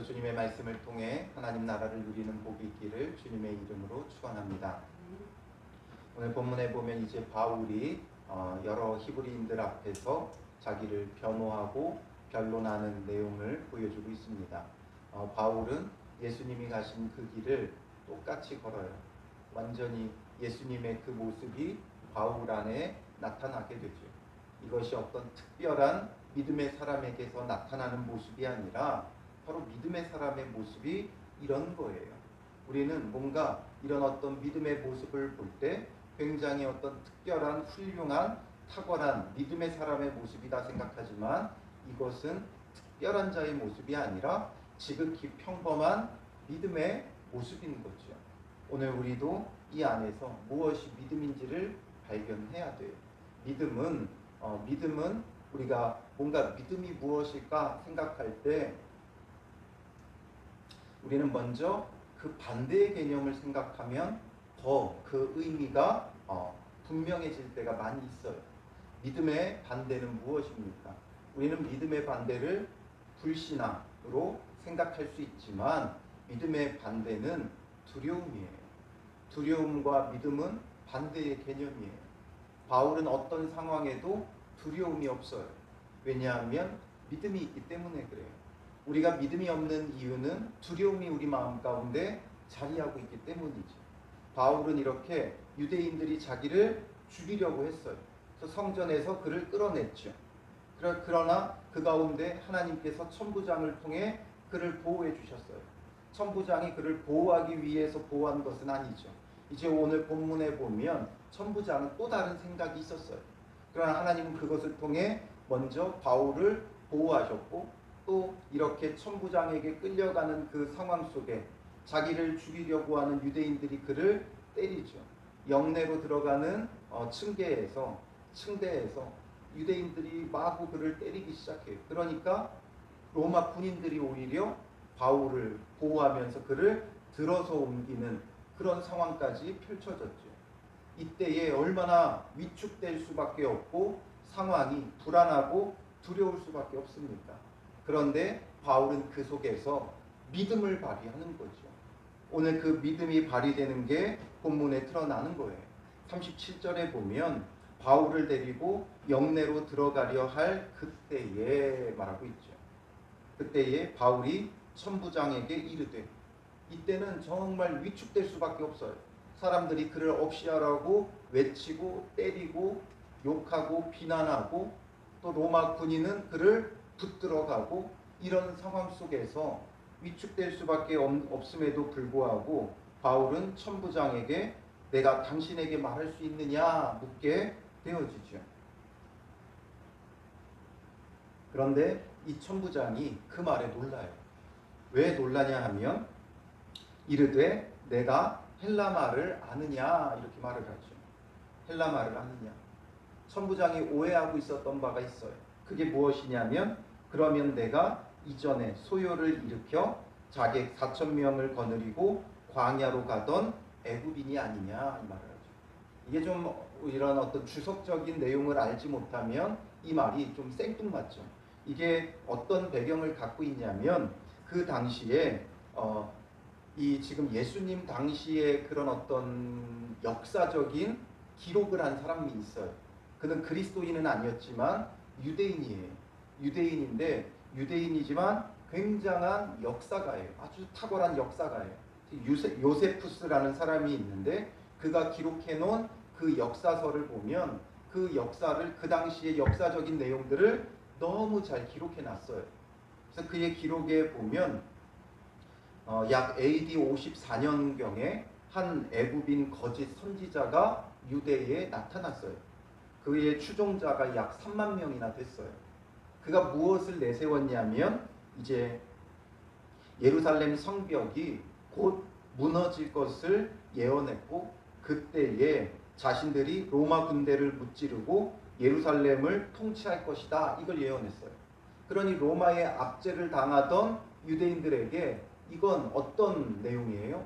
주님의 말씀을 통해 하나님 나라를 누리는 복이 있기를 주님의 이름으로 축원합니다. 오늘 본문에 보면 이제 바울이 여러 히브리인들 앞에서 자기를 변호하고 변론하는 내용을 보여주고 있습니다. 바울은 예수님이 가신 그 길을 똑같이 걸어요. 완전히 예수님의 그 모습이 바울 안에 나타나게 되죠. 이것이 어떤 특별한 믿음의 사람에게서 나타나는 모습이 아니라 바로 믿음의 사람의 모습이 이런 거예요. 우리는 뭔가 이런 어떤 믿음의 모습을 볼 때 굉장히 어떤 특별한 훌륭한 탁월한 믿음의 사람의 모습이다 생각하지만 이것은 특별한 자의 모습이 아니라 지극히 평범한 믿음의 모습인 거죠. 오늘 우리도 이 안에서 무엇이 믿음인지를 발견해야 돼요. 믿음은 우리가 뭔가 믿음이 무엇일까 생각할 때 우리는 먼저 그 반대의 개념을 생각하면 더 그 의미가 분명해질 때가 많이 있어요. 믿음의 반대는 무엇입니까? 우리는 믿음의 반대를 불신앙으로 생각할 수 있지만 믿음의 반대는 두려움이에요. 두려움과 믿음은 반대의 개념이에요. 바울은 어떤 상황에도 두려움이 없어요. 왜냐하면 믿음이 있기 때문에 그래요. 우리가 믿음이 없는 이유는 두려움이 우리 마음 가운데 자리하고 있기 때문이죠. 바울은 이렇게 유대인들이 자기를 죽이려고 했어요. 그래서 성전에서 그를 끌어냈죠. 그러나 그 가운데 하나님께서 천부장을 통해 그를 보호해 주셨어요. 천부장이 그를 보호하기 위해서 보호한 것은 아니죠. 이제 오늘 본문에 보면 천부장은 또 다른 생각이 있었어요. 그러나 하나님은 그것을 통해 먼저 바울을 보호하셨고 또 이렇게 천부장에게 끌려가는 그 상황 속에 자기를 죽이려고 하는 유대인들이 그를 때리죠. 영내로 들어가는 층대에서 유대인들이 마구 그를 때리기 시작해요. 그러니까 로마 군인들이 오히려 바울을 보호하면서 그를 들어서 옮기는 그런 상황까지 펼쳐졌죠. 이때에 얼마나 위축될 수밖에 없고 상황이 불안하고 두려울 수밖에 없습니다. 그런데 바울은 그 속에서 믿음을 발휘하는 거죠. 오늘 그 믿음이 발휘되는 게 본문에 드러나는 거예요. 37절에 보면 바울을 데리고 영내로 들어가려 할 그때에 말하고 있죠. 그때에 바울이 천부장에게 이르되, 이때는 정말 위축될 수밖에 없어요. 사람들이 그를 없이하라고 외치고 때리고 욕하고 비난하고 또 로마 군인은 그를 붙들어가고 이런 상황 속에서 위축될 수밖에 없음에도 불구하고 바울은 천부장에게 내가 당신에게 말할 수 있느냐 묻게 되어지죠. 그런데 이 천부장이 그 말에 놀라요. 왜 놀라냐 하면 이르되 내가 헬라말을 아느냐 이렇게 말을 하죠. 헬라말을 아느냐. 천부장이 오해하고 있었던 바가 있어요. 그게 무엇이냐면 그러면 내가 이전에 소요를 일으켜 자객 4,000명을 거느리고 광야로 가던 애굽인이 아니냐 이 말을 하죠. 이게 좀 이런 어떤 주석적인 내용을 알지 못하면 이 말이 좀 생뚱맞죠. 이게 어떤 배경을 갖고 있냐면 그 당시에 이 지금 예수님 당시에 그런 어떤 역사적인 기록을 한 사람이 있어요. 그는 그리스도인은 아니었지만 유대인이에요. 유대인인데 유대인이지만 굉장한 역사가예요. 아주 탁월한 역사가예요. 요세푸스라는 사람이 있는데 그가 기록해 놓은 그 역사서를 보면 그 역사를 그 당시의 역사적인 내용들을 너무 잘 기록해 놨어요. 그래서 그의 기록에 보면 약 AD 54년경에 한 애굽인 거짓 선지자가 유대에 나타났어요. 그의 추종자가 약 3만 명이나 됐어요. 그가 무엇을 내세웠냐면 이제 예루살렘 성벽이 곧 무너질 것을 예언했고 그때에 자신들이 로마 군대를 무찌르고 예루살렘을 통치할 것이다 이걸 예언했어요. 그러니 로마의 압제를 당하던 유대인들에게 이건 어떤 내용이에요?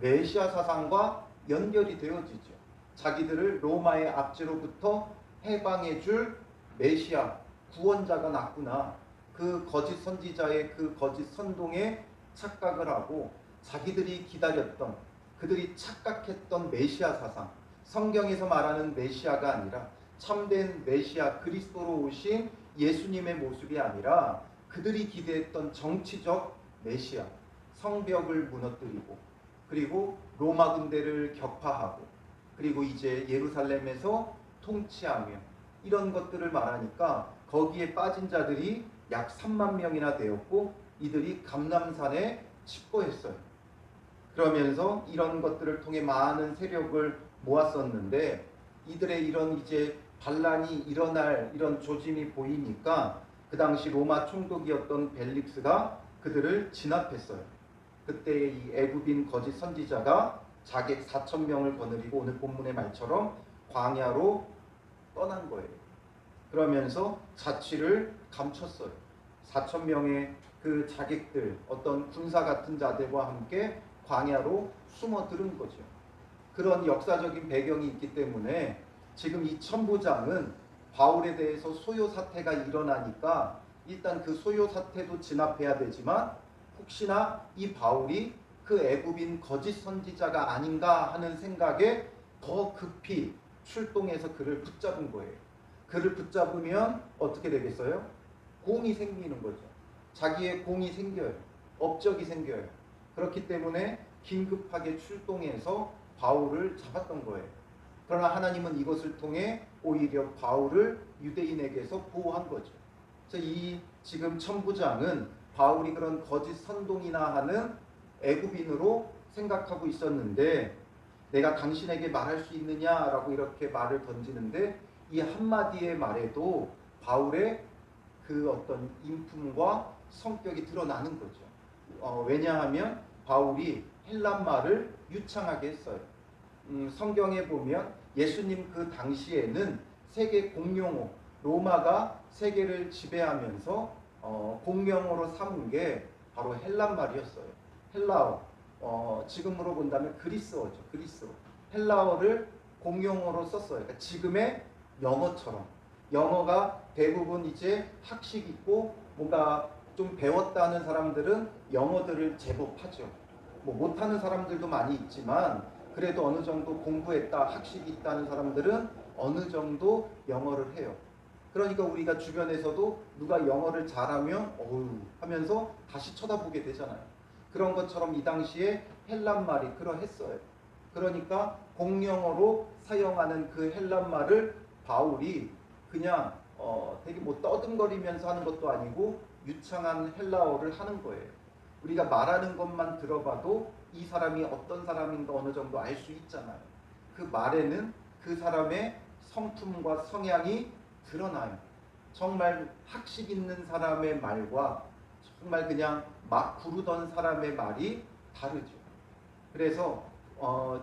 메시아 사상과 연결이 되어지죠. 자기들을 로마의 압제로부터 해방해 줄 메시아 구원자가 났구나. 그 거짓 선지자의 그 거짓 선동에 착각을 하고 자기들이 기다렸던, 그들이 착각했던 메시아 사상, 성경에서 말하는 메시아가 아니라 참된 메시아 그리스도로 오신 예수님의 모습이 아니라 그들이 기대했던 정치적 메시아, 성벽을 무너뜨리고 그리고 로마 군대를 격파하고 그리고 이제 예루살렘에서 통치하며 이런 것들을 말하니까 거기에 빠진 자들이 약 3만 명이나 되었고 이들이 감람산에 집거했어요. 그러면서 이런 것들을 통해 많은 세력을 모았었는데 이들의 이런 이제 반란이 일어날 이런 조짐이 보이니까 그 당시 로마 총독이었던 벨릭스가 그들을 진압했어요. 그때 이 애굽인 거짓 선지자가 자객 4천 명을 거느리고 오늘 본문의 말처럼 광야로 떠난 거예요. 그러면서 자취를 감췄어요. 4천 명의 그 자객들, 어떤 군사 같은 자들과 함께 광야로 숨어들은 거죠. 그런 역사적인 배경이 있기 때문에 지금 이 천부장은 바울에 대해서 소요 사태가 일어나니까 일단 그 소요 사태도 진압해야 되지만 혹시나 이 바울이 그 애굽인 거짓 선지자가 아닌가 하는 생각에 더 급히 출동해서 그를 붙잡은 거예요. 그를 붙잡으면 어떻게 되겠어요? 공이 생기는 거죠. 자기의 공이 생겨요. 업적이 생겨요. 그렇기 때문에 긴급하게 출동해서 바울을 잡았던 거예요. 그러나 하나님은 이것을 통해 오히려 바울을 유대인에게서 보호한 거죠. 그래서 이 지금 천부장은 바울이 그런 거짓 선동이나 하는 애굽인으로 생각하고 있었는데 내가 당신에게 말할 수 있느냐라고 이렇게 말을 던지는데 이 한마디의 말에도 바울의 그 어떤 인품과 성격이 드러나는 거죠. 왜냐하면 바울이 헬란말을 유창하게 했어요. 성경에 보면 예수님 그 당시에는 세계 공용어, 로마가 세계를 지배하면서 공용어로 삼은 게 바로 헬란말이었어요. 헬라어, 지금으로 본다면 그리스어죠. 그리스어. 헬라어를 공용어로 썼어요. 그러니까 지금의 영어처럼. 영어가 대부분 이제 학식 있고 뭔가 좀 배웠다는 사람들은 영어들을 제법 하죠. 뭐 못하는 사람들도 많이 있지만 그래도 어느 정도 공부했다, 학식이 있다는 사람들은 어느 정도 영어를 해요. 그러니까 우리가 주변에서도 누가 영어를 잘하면 어우 하면서 다시 쳐다보게 되잖아요. 그런 것처럼 이 당시에 헬란말이 그러했어요. 그러니까 공용어로 사용하는 그 헬란말을 바울이 그냥 되게 뭐 떠듬거리면서 하는 것도 아니고 유창한 헬라어를 하는 거예요. 우리가 말하는 것만 들어봐도 이 사람이 어떤 사람인가 어느 정도 알 수 있잖아요. 그 말에는 그 사람의 성품과 성향이 드러나요. 정말 학식 있는 사람의 말과 정말 그냥 막 구르던 사람의 말이 다르죠. 그래서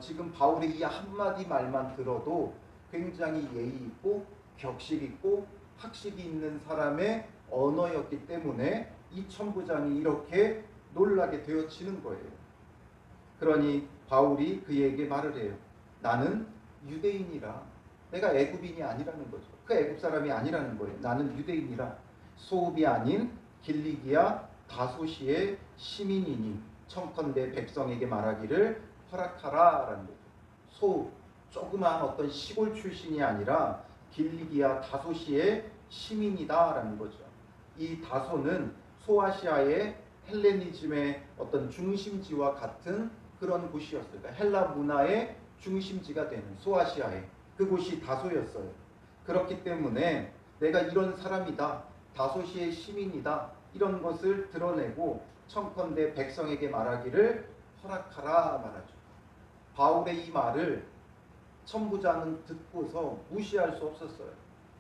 지금 바울의 이 한마디 말만 들어도 굉장히 예의 있고 격식 있고 학식이 있는 사람의 언어였기 때문에 이 천부장이 이렇게 놀라게 되어지는 거예요. 그러니 바울이 그에게 말을 해요. 나는 유대인이라. 내가 애굽인이 아니라는 거죠. 그 애굽 사람이 아니라는 거예요. 나는 유대인이라. 소읍이 아닌 길리기아 다소시의 시민이니 청컨대 백성에게 말하기를 허락하라라는 거죠. 소읍, 조그마한 어떤 시골 출신이 아니라 길리기아 다소시의 시민이다라는 거죠. 이 다소는 소아시아의 헬레니즘의 어떤 중심지와 같은 그런 곳이었어요. 그러니까 헬라 문화의 중심지가 되는 소아시아의 그곳이 다소였어요. 그렇기 때문에 내가 이런 사람이다, 다소시의 시민이다 이런 것을 드러내고 청컨대 백성에게 말하기를 허락하라 말하죠. 바울의 이 말을 천부장은 듣고서 무시할 수 없었어요.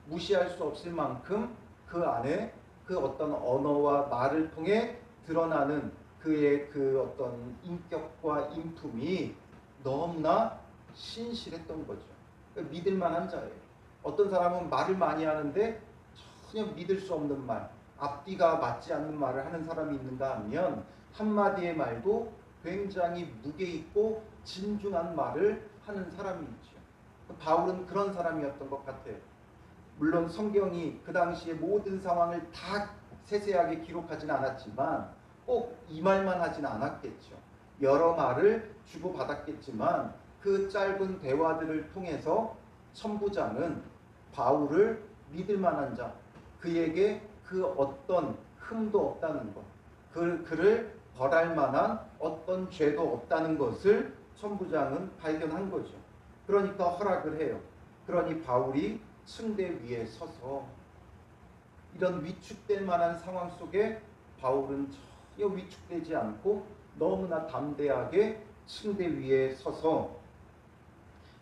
무시할 수 없을 만큼 그 안에 그 어떤 언어와 말을 통해 드러나는 그의 그 어떤 인격과 인품이 너무나 신실했던 거죠. 믿을 만한 자예요. 어떤 사람은 말을 많이 하는데 전혀 믿을 수 없는 말, 앞뒤가 맞지 않는 말을 하는 사람이 있는가 하면 한마디의 말도 굉장히 무게 있고 진중한 말을 하는 사람이 있죠. 바울은 그런 사람이었던 것 같아요. 물론 성경이 그 당시의 모든 상황을 다 세세하게 기록하진 않았지만 꼭 이 말만 하진 않았겠죠. 여러 말을 주고받았겠지만 그 짧은 대화들을 통해서 천부장은 바울을 믿을 만한 자, 그에게 그 어떤 흠도 없다는 것, 그를 벌할 만한 어떤 죄도 없다는 것을 천부장은 발견한 거죠. 그러니까 허락을 해요. 그러니 바울이 층대 위에 서서 이런 위축될 만한 상황 속에 바울은 전혀 위축되지 않고 너무나 담대하게 층대 위에 서서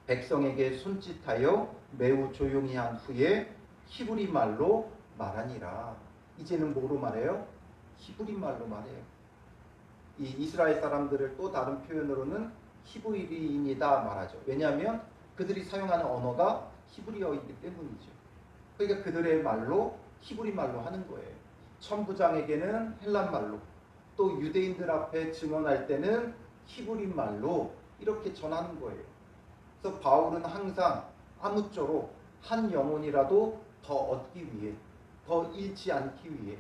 백성에게 손짓하여 매우 조용히 한 후에 히브리 말로 말하니라. 이제는 뭐로 말해요? 히브리 말로 말해요. 이 이스라엘 사람들을 또 다른 표현으로는 히브리인이다 말하죠. 왜냐하면 그들이 사용하는 언어가 히브리어이기 때문이죠. 그러니까 그들의 말로 히브리 말로 하는 거예요. 천부장에게는 헬란 말로, 또 유대인들 앞에 증언할 때는 히브리 말로 이렇게 전하는 거예요. 그래서 바울은 항상 아무쪼록 한 영혼이라도 더 얻기 위해, 더 잃지 않기 위해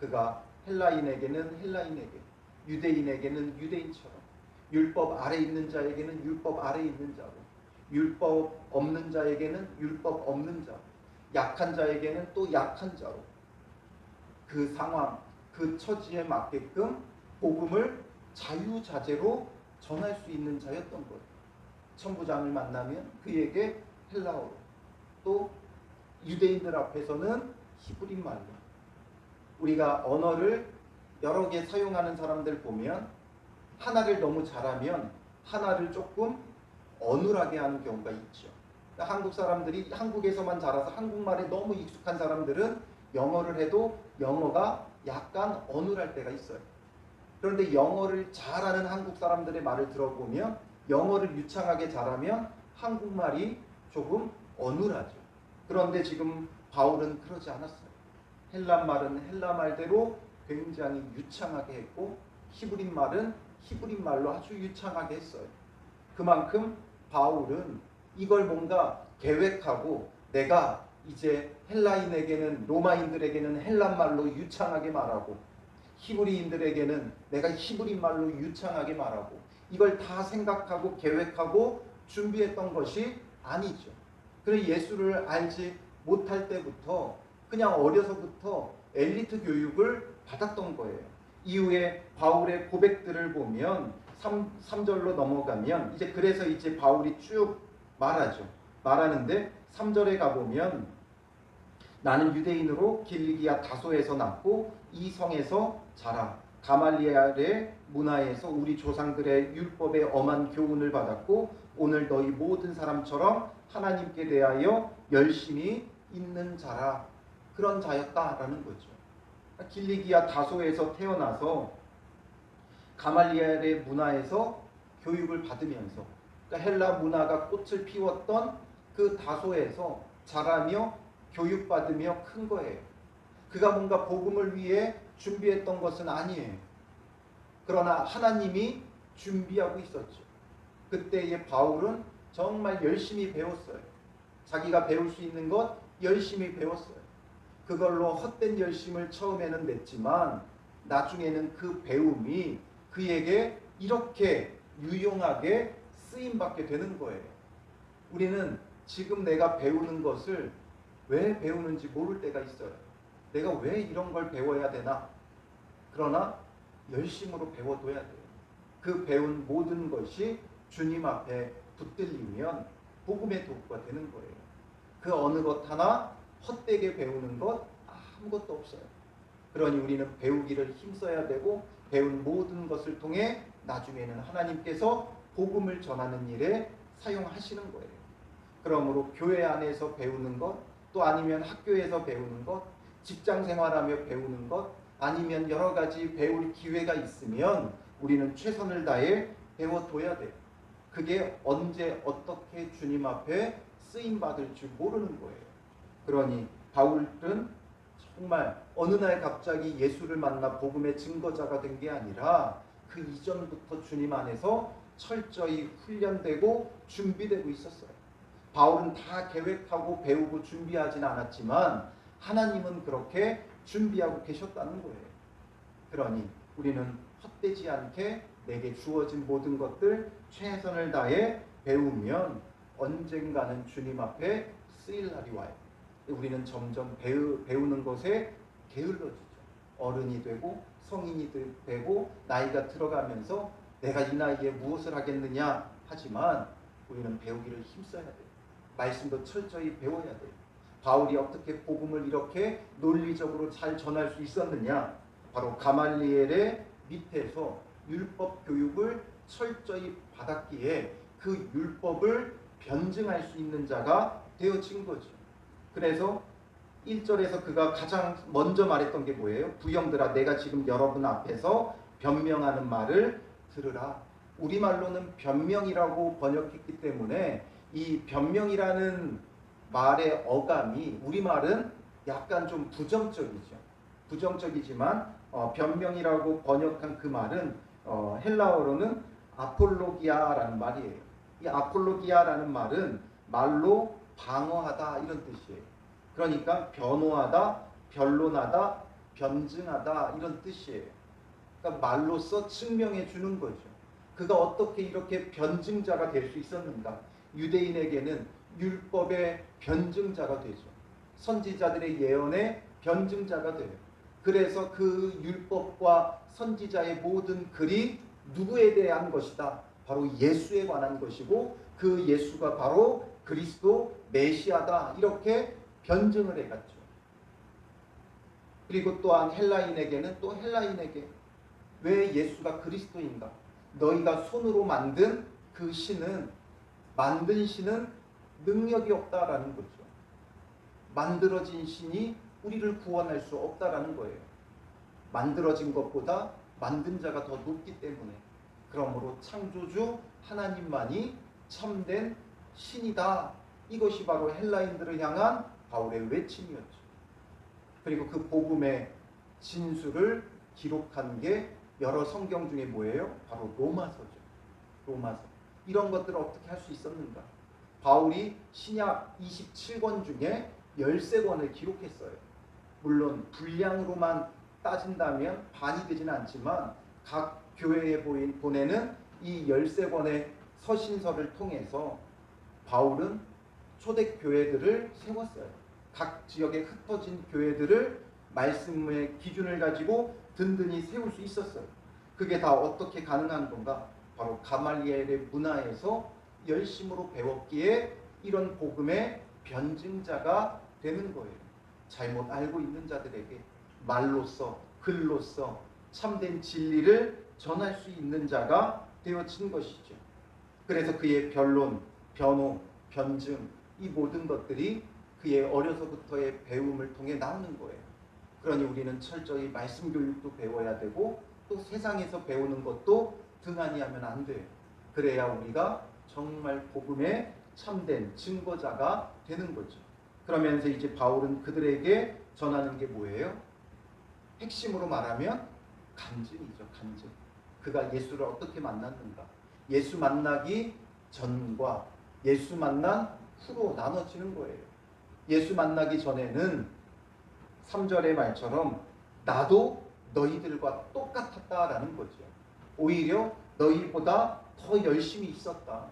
그가 헬라인에게는 헬라인에게, 유대인에게는 유대인처럼, 율법 아래 있는 자에게는 율법 아래 있는 자로, 율법 없는 자에게는 율법 없는 자로, 약한 자에게는 또 약한 자로, 그 상황, 그 처지에 맞게끔 복음을 자유자재로 전할 수 있는 자였던 거예요. 천부장을 만나면 그에게 헬라어로, 또 유대인들 앞에서는 히브리 말로. 우리가 언어를 여러 개 사용하는 사람들 보면 하나를 너무 잘하면 하나를 조금 어눌하게 하는 경우가 있죠. 그러니까 한국 사람들이 한국에서만 자라서 한국말에 너무 익숙한 사람들은 영어를 해도 영어가 약간 어눌할 때가 있어요. 그런데 영어를 잘하는 한국 사람들의 말을 들어보면 영어를 유창하게 잘하면 한국말이 조금 어눌하죠. 그런데 지금 바울은 그러지 않았어요. 헬라 말은 헬라 말대로 굉장히 유창하게 했고 히브리 말은 히브리 말로 아주 유창하게 했어요. 그만큼 바울은 이걸 뭔가 계획하고 내가 이제 헬라인에게는, 로마인들에게는 헬라 말로 유창하게 말하고 히브리인들에게는 내가 히브리 말로 유창하게 말하고 이걸 다 생각하고 계획하고 준비했던 것이 아니죠. 그래서 예수를 알지 못할 때부터 그냥 어려서부터 엘리트 교육을 받았던 거예요. 이후에 바울의 고백들을 보면 3절로 넘어가면 그래서 바울이 쭉 말하는데 3절에 가보면 나는 유대인으로 길리기아 다소에서 났고 이 성에서 자라 가말리엘의 문화에서 우리 조상들의 율법에 엄한 교훈을 받았고 오늘 너희 모든 사람처럼 하나님께 대하여 열심히 있는 자라. 그런 자였다라는 거죠. 길리기아 다소에서 태어나서 가말리엘의 문화에서 교육을 받으면서, 그러니까 헬라 문화가 꽃을 피웠던 그 다소에서 자라며 교육받으며 큰 거예요. 그가 뭔가 복음을 위해 준비했던 것은 아니에요. 그러나 하나님이 준비하고 있었죠. 그때의 바울은 정말 열심히 배웠어요. 자기가 배울 수 있는 것 열심히 배웠어요. 그걸로 헛된 열심을 처음에는 냈지만 나중에는 그 배움이 그에게 이렇게 유용하게 쓰임받게 되는 거예요. 우리는 지금 내가 배우는 것을 왜 배우는지 모를 때가 있어요. 내가 왜 이런 걸 배워야 되나? 그러나 열심으로 배워둬야 돼요. 그 배운 모든 것이 주님 앞에 붙들리면 복음의 도구가 되는 거예요. 그 어느 것 하나 헛되게 배우는 것 아무것도 없어요. 그러니 우리는 배우기를 힘써야 되고 배운 모든 것을 통해 나중에는 하나님께서 복음을 전하는 일에 사용하시는 거예요. 그러므로 교회 안에서 배우는 것, 또 아니면 학교에서 배우는 것, 직장 생활하며 배우는 것, 아니면 여러 가지 배울 기회가 있으면 우리는 최선을 다해 배워둬야 돼요. 그게 언제 어떻게 주님 앞에 쓰임받을 줄 모르는 거예요. 그러니 바울은 정말 어느 날 갑자기 예수를 만나 복음의 증거자가 된 게 아니라 그 이전부터 주님 안에서 철저히 훈련되고 준비되고 있었어요. 바울은 다 계획하고 배우고 준비하진 않았지만 하나님은 그렇게 준비하고 계셨다는 거예요. 그러니 우리는 헛되지 않게 내게 주어진 모든 것들 최선을 다해 배우면 언젠가는 주님 앞에 쓰일 날이 와요. 우리는 점점 배우는 것에 게을러지죠. 어른이 되고 성인이 되고 나이가 들어가면서 내가 이 나이에 무엇을 하겠느냐 하지만 우리는 배우기를 힘써야 돼요. 말씀도 철저히 배워야 돼요. 바울이 어떻게 복음을 이렇게 논리적으로 잘 전할 수 있었느냐? 바로 가말리엘의 밑에서 율법 교육을 철저히 받았기에 그 율법을 변증할 수 있는 자가 되어진 거죠. 그래서 1절에서 그가 가장 먼저 말했던 게 뭐예요? 부형들아, 내가 지금 여러분 앞에서 변명하는 말을 들으라. 우리말로는 변명이라고 번역했기 때문에 이 변명이라는 말의 어감이 우리말은 약간 좀 부정적이죠. 부정적이지만 변명이라고 번역한 그 말은 헬라어로는 아폴로기아라는 말이에요. 이 아폴로기아라는 말은 말로 방어하다 이런 뜻이에요. 그러니까 변호하다, 변론하다, 변증하다 이런 뜻이에요. 그러니까 말로써 증명해 주는 거죠. 그가 어떻게 이렇게 변증자가 될 수 있었는가? 유대인에게는 율법의 변증자가 되죠. 선지자들의 예언의 변증자가 돼요. 그래서 그 율법과 선지자의 모든 글이 누구에 대한 것이다? 바로 예수에 관한 것이고 그 예수가 바로 그리스도 메시아다. 이렇게 변증을 해갔죠. 그리고 또한 헬라인에게는 또 헬라인에게 왜 예수가 그리스도인가? 너희가 손으로 만든 그 신은 만든 신은 능력이 없다라는 거죠. 만들어진 신이 우리를 구원할 수 없다라는 거예요. 만들어진 것보다 만든 자가 더 높기 때문에 그러므로 창조주 하나님만이 참된 신이다. 이것이 바로 헬라인들을 향한 바울의 외침이었죠. 그리고 그 복음의 진수를 기록한 게 여러 성경 중에 뭐예요? 바로 로마서죠. 로마서. 이런 것들을 어떻게 할 수 있었는가? 바울이 신약 27권 중에 13권을 기록했어요. 물론 분량으로만 따진다면 반이 되지는 않지만 각 교회에 보내는 이 13권의 서신서를 통해서 바울은 초대교회들을 세웠어요. 각 지역에 흩어진 교회들을 말씀의 기준을 가지고 든든히 세울 수 있었어요. 그게 다 어떻게 가능한 건가? 바로 가말리엘의 문화에서 열심으로 배웠기에 이런 복음의 변증자가 되는 거예요. 잘못 알고 있는 자들에게 말로써 글로써 참된 진리를 전할 수 있는 자가 되어진 것이죠. 그래서 그의 변론, 변호, 변증 이 모든 것들이 그의 어려서부터의 배움을 통해 나오는 거예요. 그러니 우리는 철저히 말씀 교육도 배워야 되고 또 세상에서 배우는 것도 등한히 하면 안 돼요. 그래야 우리가 정말 복음의 참된 증거자가 되는 거죠. 그러면서 이제 바울은 그들에게 전하는 게 뭐예요? 핵심으로 말하면 간증이죠. 간증. 그가 예수를 어떻게 만났는가? 예수 만나기 전과 예수 만난 후로 나눠지는 거예요. 예수 만나기 전에는 3절의 말처럼 나도 너희들과 똑같았다라는 거죠. 오히려 너희보다 더 열심히 있었다.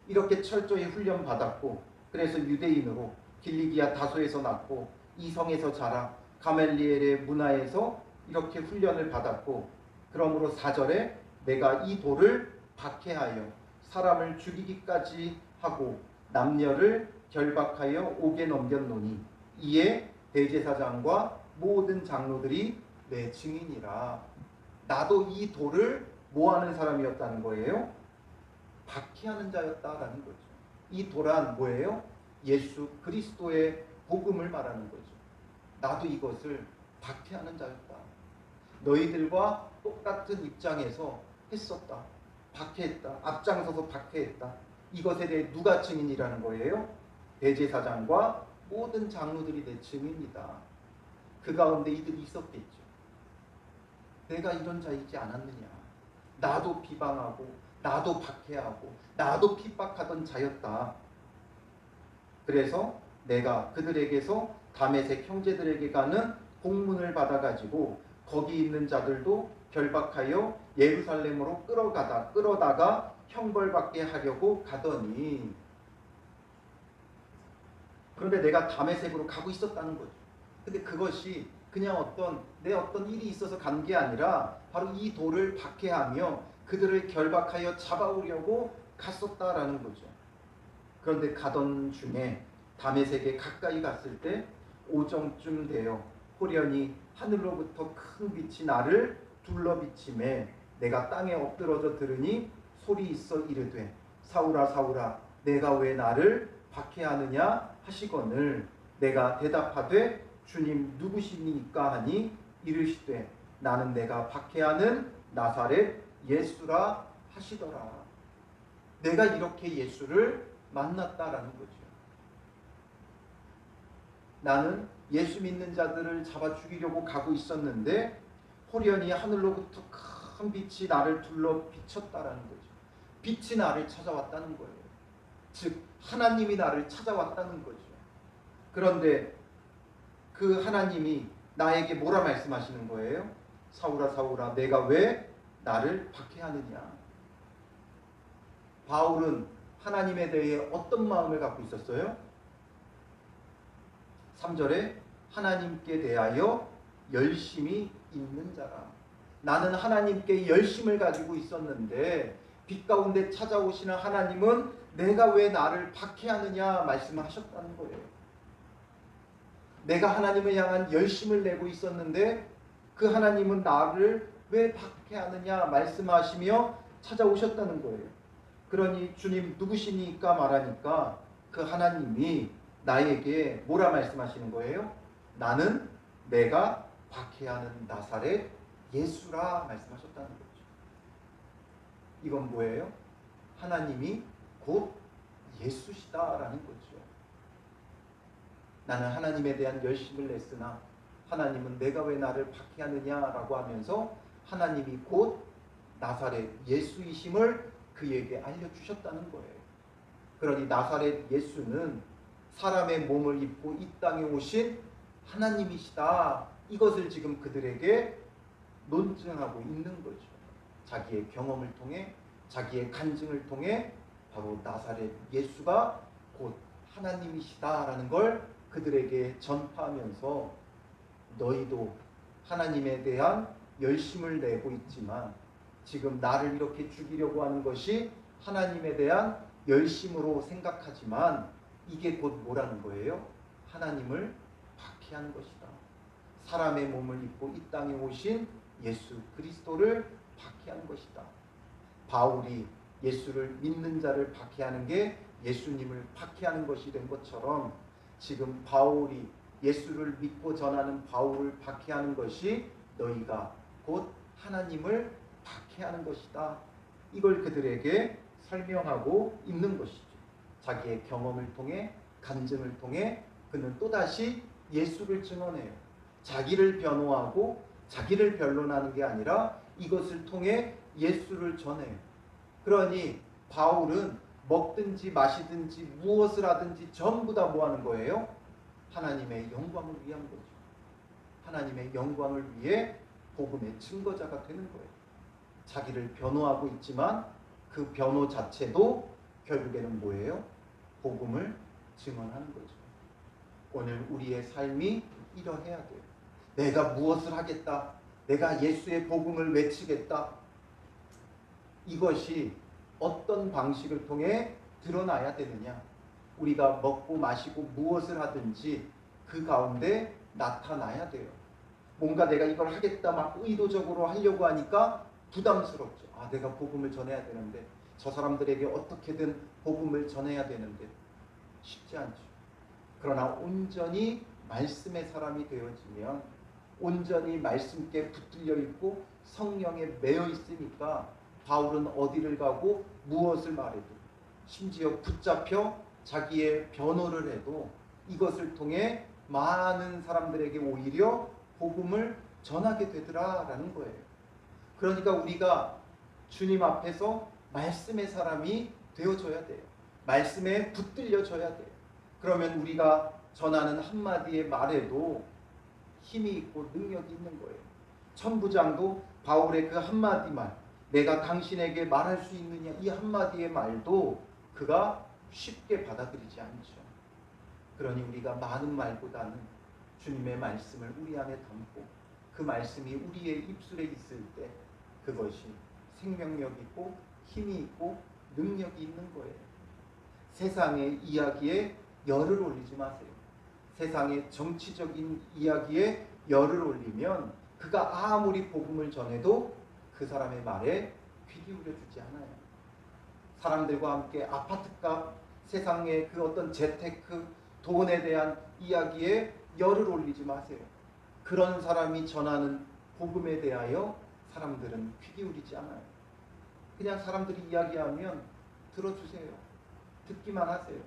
이렇게 철저히 훈련받았고 그래서 유대인으로 길리기아 다소에서 낳고 이성에서 자라 가멜리엘의 문화에서 이렇게 훈련을 받았고 그러므로 4절에 내가 이 돌을 박해하여 사람을 죽이기까지 하고 남녀를 결박하여 옥에 넘겼노니 이에 대제사장과 모든 장로들이 내 증인이라. 나도 이 돌을 뭐하는 사람이었다는 거예요? 박해하는 자였다라는 거죠. 이 돌은 뭐예요? 예수 그리스도의 복음을 말하는 거죠. 나도 이것을 박해하는 자였다. 너희들과 똑같은 입장에서 했었다. 박해했다. 앞장서서 박해했다. 이것에 대해 누가 증인이라는 거예요? 대제사장과 모든 장로들이 내 증인이다. 그 가운데 이들이 있었겠죠. 내가 이런 자이지 않았느냐. 나도 비방하고 나도 박해하고 나도 핍박하던 자였다. 그래서 내가 그들에게서 다메섹 형제들에게 가는 공문을 받아가지고 거기 있는 자들도 결박하여 예루살렘으로 끌어다가 형벌받게 하려고 가더니, 그런데 내가 다메섹으로 가고 있었다는 거죠. 근데 그것이 그냥 어떤 일이 있어서 간 게 아니라 바로 이 돌을 박해하며 그들을 결박하여 잡아오려고 갔었다라는 거죠. 그런데 가던 중에 다메섹에 가까이 갔을 때 오정쯤 되어 호련히 하늘로부터 큰 빛이 나를 둘러비치매 내가 땅에 엎드러져 들으니 소리 있어 이르되 사울아 사울아 내가 왜 나를 박해하느냐 하시거늘 내가 대답하되 주님 누구시니까 하니 이르시되 나는 내가 박해하는 나사렛 예수라 하시더라. 내가 이렇게 예수를 만났다라는 거죠. 나는 예수 믿는 자들을 잡아 죽이려고 가고 있었는데 호련히 하늘로부터 큰 빛이 나를 둘러 비쳤다라는 거죠. 빛이 나를 찾아왔다는 거예요. 즉 하나님이 나를 찾아왔다는 거죠. 그런데 그 하나님이 나에게 뭐라 말씀하시는 거예요? 사울아 사울아 내가 왜 나를 박해하느냐. 바울은 하나님에 대해 어떤 마음을 갖고 있었어요? 3절에 하나님께 대하여 열심이 있는 자라. 나는 하나님께 열심을 가지고 있었는데 빛 가운데 찾아오시는 하나님은 내가 왜 나를 박해하느냐 말씀을 하셨다는 거예요. 내가 하나님을 향한 열심을 내고 있었는데 그 하나님은 나를 왜 박해하느냐 말씀하시며 찾아오셨다는 거예요. 그러니 주님 누구시니까 말하니까 그 하나님이 나에게 뭐라 말씀하시는 거예요? 나는 내가 박해하는 나사렛 예수라 말씀하셨다는 거죠. 이건 뭐예요? 하나님이 곧 예수시다라는 거죠. 나는 하나님에 대한 열심을 냈으나 하나님은 내가 왜 나를 박해하느냐라고 하면서 하나님이 곧 나사렛 예수이심을 그에게 알려주셨다는 거예요. 그러니 나사렛 예수는 사람의 몸을 입고 이 땅에 오신 하나님이시다. 이것을 지금 그들에게 논증하고 있는 거죠. 자기의 경험을 통해 자기의 간증을 통해 바로 나사렛 예수가 곧 하나님이시다라는 걸 그들에게 전파하면서 너희도 하나님에 대한 열심을 내고 있지만 지금 나를 이렇게 죽이려고 하는 것이 하나님에 대한 열심으로 생각하지만 이게 곧 뭐라는 거예요? 하나님을 박해하는 것이다. 사람의 몸을 입고 이 땅에 오신 예수 그리스도를 박해하는 것이다. 바울이 예수를 믿는 자를 박해하는 게 예수님을 박해하는 것이 된 것처럼 지금 바울이 예수를 믿고 전하는 바울을 박해하는 것이 너희가 곧 하나님을 박해하는 것이다. 이걸 그들에게 설명하고 있는 것이죠. 자기의 경험을 통해 간증을 통해 그는 또다시 예수를 증언해요. 자기를 변호하고 자기를 변론하는 게 아니라 이것을 통해 예수를 전해요. 그러니 바울은 먹든지 마시든지 무엇을 하든지 전부 다 뭐 하는 거예요? 하나님의 영광을 위한 거죠. 하나님의 영광을 위해 복음의 증거자가 되는 거예요. 자기를 변호하고 있지만 그 변호 자체도 결국에는 뭐예요? 복음을 증언하는 거죠. 오늘 우리의 삶이 이러해야 돼요. 내가 무엇을 하겠다. 내가 예수의 복음을 외치겠다. 이것이 어떤 방식을 통해 드러나야 되느냐. 우리가 먹고 마시고 무엇을 하든지 그 가운데 나타나야 돼요. 뭔가 내가 이걸 하겠다 막 의도적으로 하려고 하니까 부담스럽죠. 내가 복음을 전해야 되는데 저 사람들에게 어떻게든 복음을 전해야 되는데 쉽지 않죠. 그러나 온전히 말씀의 사람이 되어지면 온전히 말씀께 붙들려 있고 성령에 매여 있으니까 바울은 어디를 가고 무엇을 말해도 심지어 붙잡혀 자기의 변호를 해도 이것을 통해 많은 사람들에게 오히려 복음을 전하게 되더라라는 거예요. 그러니까 우리가 주님 앞에서 말씀의 사람이 되어줘야 돼요. 말씀에 붙들려줘야 돼요. 그러면 우리가 전하는 한마디의 말에도 힘이 있고 능력이 있는 거예요. 천부장도 바울의 그 한마디 말, 내가 당신에게 말할 수 있느냐, 이 한마디의 말도 그가 쉽게 받아들이지 않죠. 그러니 우리가 많은 말보다는 주님의 말씀을 우리 안에 담고 그 말씀이 우리의 입술에 있을 때 그것이 생명력이고 힘이 있고 능력이 있는 거예요. 세상의 이야기에 열을 올리지 마세요. 세상의 정치적인 이야기에 열을 올리면 그가 아무리 복음을 전해도 그 사람의 말에 귀 기울여 주지 않아요. 사람들과 함께 아파트값, 세상의 그 어떤 재테크, 돈에 대한 이야기에 열을 올리지 마세요. 그런 사람이 전하는 복음에 대하여 사람들은 귀 기울이지 않아요. 그냥 사람들이 이야기하면 들어주세요. 듣기만 하세요.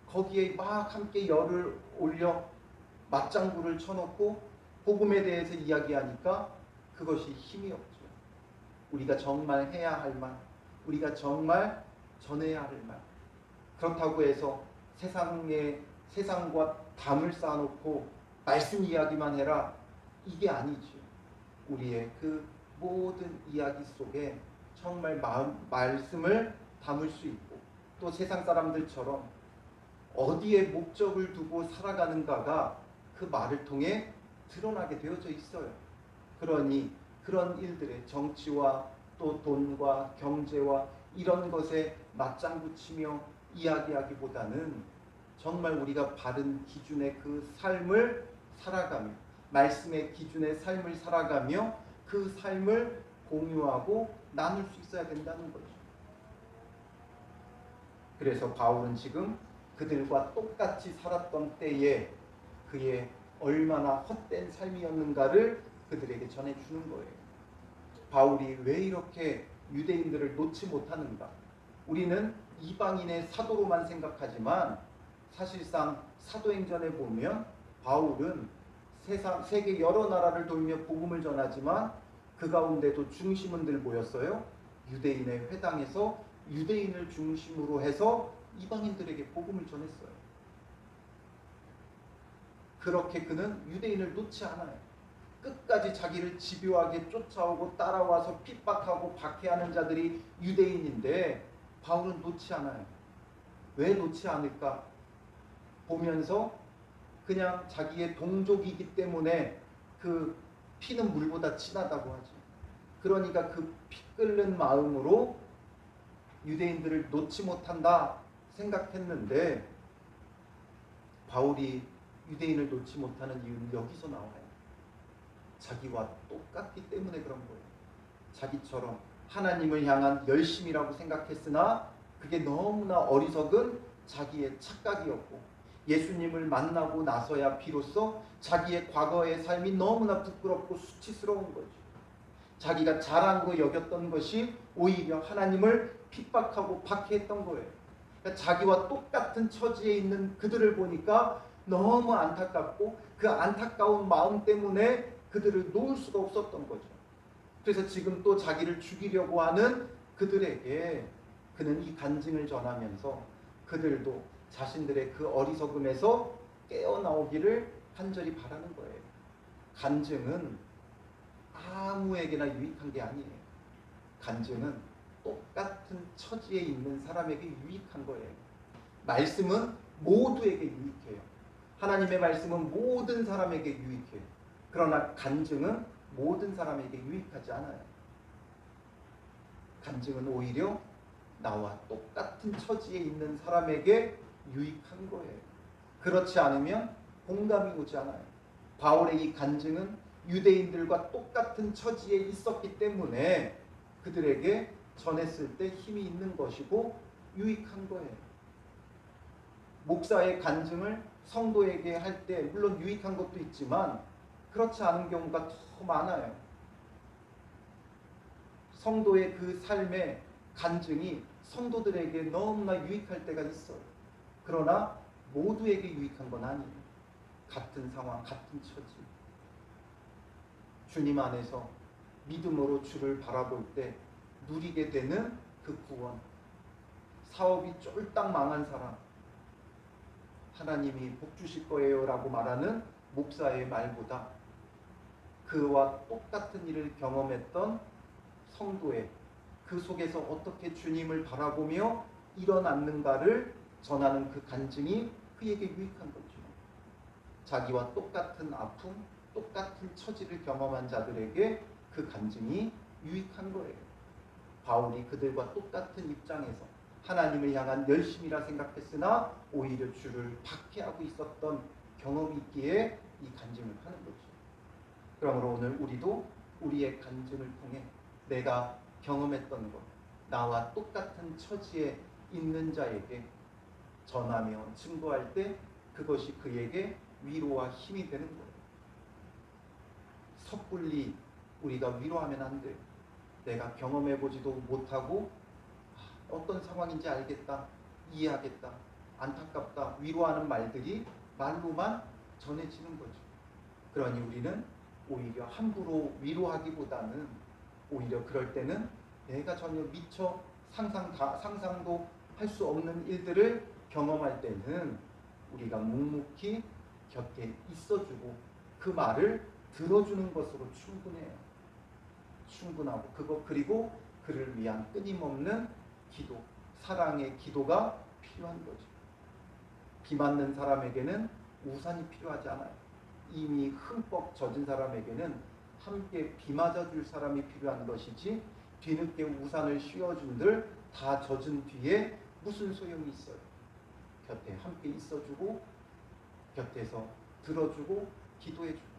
거기에 막 함께 열을 올려 맞장구를 쳐놓고 복음에 대해서 이야기하니까 그것이 힘이 없죠. 우리가 정말 해야 할 말, 우리가 정말 전해야 할 말. 그렇다고 해서 세상과 담을 쌓아놓고 말씀 이야기만 해라, 이게 아니죠. 우리의 그 모든 이야기 속에 정말 말씀을 담을 수 있고 또 세상 사람들처럼 어디에 목적을 두고 살아가는가가 그 말을 통해 드러나게 되어져 있어요. 그러니 그런 일들의 정치와 또 돈과 경제와 이런 것에 맞장구 치며 이야기하기보다는 정말 우리가 바른 기준의 그 삶을 살아가며 말씀의 기준의 삶을 살아가며 그 삶을 공유하고 나눌 수 있어야 된다는 거죠. 그래서 바울은 지금 그들과 똑같이 살았던 때에 그의 얼마나 헛된 삶이었는가를 그들에게 전해주는 거예요. 바울이 왜 이렇게 유대인들을 놓지 못하는가? 우리는 이방인의 사도로만 생각하지만 사실상 사도행전에 보면 바울은 세계 여러 나라를 돌며 복음을 전하지만 그 가운데도 중심은 늘 뭐였어요? 유대인의 회당에서 유대인을 중심으로 해서 이방인들에게 복음을 전했어요. 그렇게 그는 유대인을 놓지 않아요. 끝까지 자기를 집요하게 쫓아오고 따라와서 핍박하고 박해하는 자들이 유대인인데 바울은 놓지 않아요. 왜 놓지 않을까? 보면서 그냥 자기의 동족이기 때문에 그 피는 물보다 진하다고 하죠. 그러니까 그 피 끓는 마음으로 유대인들을 놓지 못한다 생각했는데 바울이 유대인을 놓지 못하는 이유는 여기서 나와요. 자기와 똑같기 때문에 그런 거예요. 자기처럼 하나님을 향한 열심이라고 생각했으나 그게 너무나 어리석은 자기의 착각이었고 예수님을 만나고 나서야 비로소 자기의 과거의 삶이 너무나 부끄럽고 수치스러운 거죠. 자기가 잘한 여겼던 것이 오히려 하나님을 핍박하고 박해했던 거예요. 그러니까 자기와 똑같은 처지에 있는 그들을 보니까 너무 안타깝고 그 안타까운 마음 때문에 그들을 놓을 수가 없었던 거죠. 그래서 지금 또 자기를 죽이려고 하는 그들에게 그는 이 간증을 전하면서 그들도 자신들의 그 어리석음에서 깨어나오기를 간절히 바라는 거예요. 간증은 아무에게나 유익한 게 아니에요. 간증은 똑같은 처지에 있는 사람에게 유익한 거예요. 말씀은 모두에게 유익해요. 하나님의 말씀은 모든 사람에게 유익해요. 그러나 간증은 모든 사람에게 유익하지 않아요. 간증은 오히려 나와 똑같은 처지에 있는 사람에게 유익한 거예요. 그렇지 않으면 공감이 오지 않아요. 바울의 이 간증은 유대인들과 똑같은 처지에 있었기 때문에 그들에게 전했을 때 힘이 있는 것이고 유익한 거예요. 목사의 간증을 성도에게 할 때 물론 유익한 것도 있지만 그렇지 않은 경우가 더 많아요. 성도의 그 삶의 간증이 성도들에게 너무나 유익할 때가 있어요. 그러나 모두에게 유익한 건 아니에요. 같은 상황, 같은 처지. 주님 안에서 믿음으로 주를 바라볼 때 누리게 되는 그 구원. 사업이 쫄딱 망한 사람, 하나님이 복 주실 거예요 라고 말하는 목사의 말보다 그와 똑같은 일을 경험했던 성도의 그 속에서 어떻게 주님을 바라보며 일어났는가를 전하는 그 간증이 그에게 유익한 거죠. 자기와 똑같은 아픔, 똑같은 처지를 경험한 자들에게 그 간증이 유익한 거예요. 바울이 그들과 똑같은 입장에서 하나님을 향한 열심이라 생각했으나 오히려 주를 박해하고 있었던 경험이 있기에 이 간증을 하는 거죠. 그러므로 오늘 우리도 우리의 간증을 통해 내가 경험했던 것, 나와 똑같은 처지에 있는 자에게 전하며 증거할 때 그것이 그에게 위로와 힘이 되는 거예요. 섣불리 우리가 위로하면 안 돼요. 내가 경험해보지도 못하고 어떤 상황인지 알겠다, 이해하겠다, 안타깝다, 위로하는 말들이 말로만 전해지는 거죠. 그러니 우리는 오히려 함부로 위로하기보다는 오히려 그럴 때는 내가 전혀 미처 상상도 할 수 없는 일들을 경험할 때는 우리가 묵묵히 곁에 있어주고 그 말을 들어주는 것으로 충분해요. 충분하고 그리고 그를 위한 끊임없는 기도, 사랑의 기도가 필요한 거죠. 비 맞는 사람에게는 우산이 필요하지 않아요. 이미 흠뻑 젖은 사람에게는 함께 비 맞아줄 사람이 필요한 것이지 뒤늦게 우산을 씌워준들 다 젖은 뒤에 무슨 소용이 있어요. 곁에 함께 있어주고 곁에서 들어주고 기도해주고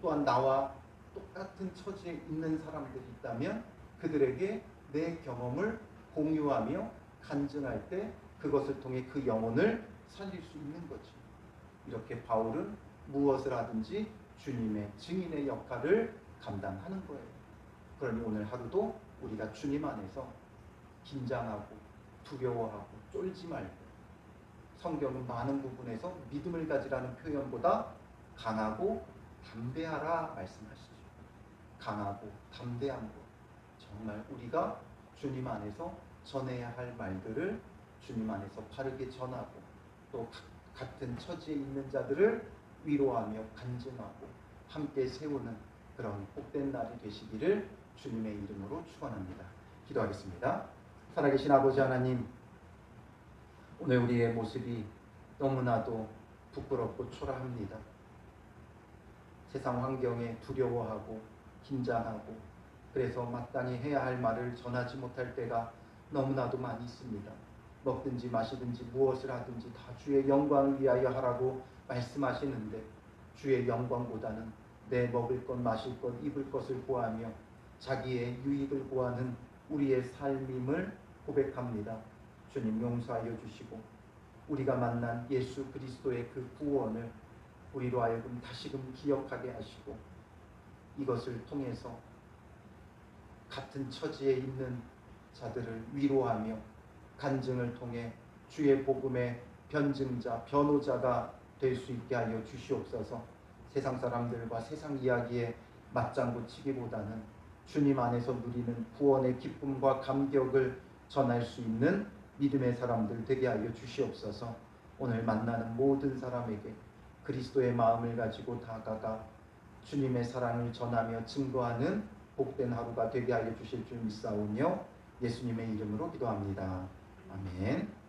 또한 나와 똑같은 처지에 있는 사람들이 있다면 그들에게 내 경험을 공유하며 간증할 때 그것을 통해 그 영혼을 살릴 수 있는 거지. 이렇게 바울은 무엇을 하든지 주님의 증인의 역할을 감당하는 거예요. 그러니 오늘 하루도 우리가 주님 안에서 긴장하고 두려워하고 쫄지 말고 성경은 많은 부분에서 믿음을 가지라는 표현보다 강하고 담대하라 말씀하시죠. 강하고 담대한 것. 정말 우리가 주님 안에서 전해야 할 말들을 주님 안에서 바르게 전하고 또 같은 처지에 있는 자들을 위로하며 간증하고 함께 세우는 그런 복된 날이 되시기를 주님의 이름으로 축원합니다. 기도하겠습니다. 살아계신 아버지 하나님, 오늘 우리의 모습이 너무나도 부끄럽고 초라합니다. 세상 환경에 두려워하고 긴장하고 그래서 마땅히 해야 할 말을 전하지 못할 때가 너무나도 많이 있습니다. 먹든지 마시든지 무엇을 하든지 다 주의 영광을 위하여 하라고 말씀하시는데 주의 영광보다는 내 먹을 것, 마실 것, 입을 것을 구하며 자기의 유익을 구하는 우리의 삶임을 고백합니다. 주님 용서하여 주시고 우리가 만난 예수 그리스도의 그 구원을 우리로 하여금 다시금 기억하게 하시고 이것을 통해서 같은 처지에 있는 자들을 위로하며 간증을 통해 주의 복음의 변증자, 변호자가 될 수 있게 하여 주시옵소서. 세상 사람들과 세상 이야기에 맞장구 치기보다는 주님 안에서 누리는 구원의 기쁨과 감격을 전할 수 있는 믿음의 사람들 되게 하여 주시옵소서. 오늘 만나는 모든 사람에게 그리스도의 마음을 가지고 다가가 주님의 사랑을 전하며 증거하는 복된 하루가 되게 하여 주실 줄 믿사오며 예수님의 이름으로 기도합니다. 아멘.